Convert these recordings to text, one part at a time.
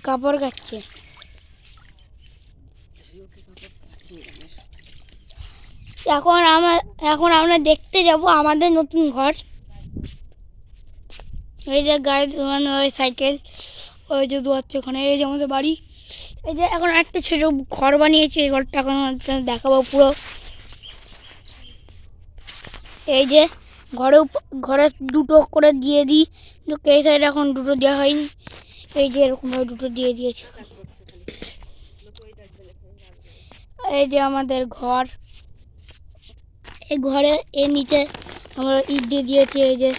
কাপড় কাচ্ছে। এখন আমরা দেখতে যাব আমাদের নতুন ঘর। এই যে গাড়ি মানে ওই সাইকেল, ওই যে দুয়াচ্ছে ওখানে, এই যে আমাদের বাড়ি। এই যে এখন একটা ছোট ঘর বানিয়েছি, এই ঘরটা এখন দেখাবো পুরো। এই যে ঘরে দুটো করে দিয়ে দিই, এই সাইডে এখন দুটো দেওয়া হয়নি। এই যে এরকমভাবে দুটো দিয়ে দিয়েছি। এই যে আমাদের ঘর, এই ঘরে এর নিচে আমরা ইট দিয়ে দিয়েছি। এই যে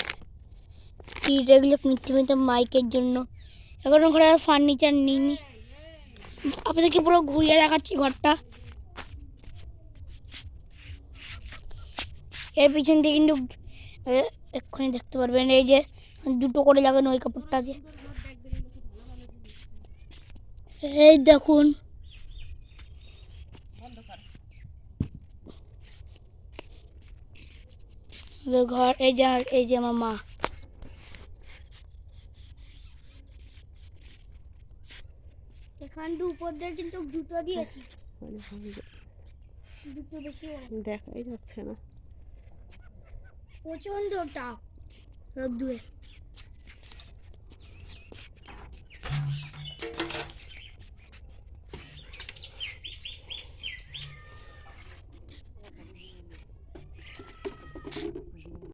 ইট, এগুলো মিথ্যে মাইকের জন্য। এখন ঘরে ফার্নিচার নিইনি, আপনাদেরকে পুরো ঘুরিয়ে দেখাচ্ছি ঘরটা। এর পিছন দিয়ে কিন্তু এক্ষুনি দেখতে পারবেন, এই যে দুটো করে লাগানো ওই কাপড়টা দিয়ে। এই দেখুন, ঘর। এই যে আমার মা। এখানটা উপর দিয়ে কিন্তু দুটো দিয়েছি, দুটো বেশি দেখাই যাচ্ছে না, প্রচন্ড টাপ রোদ্দুরে।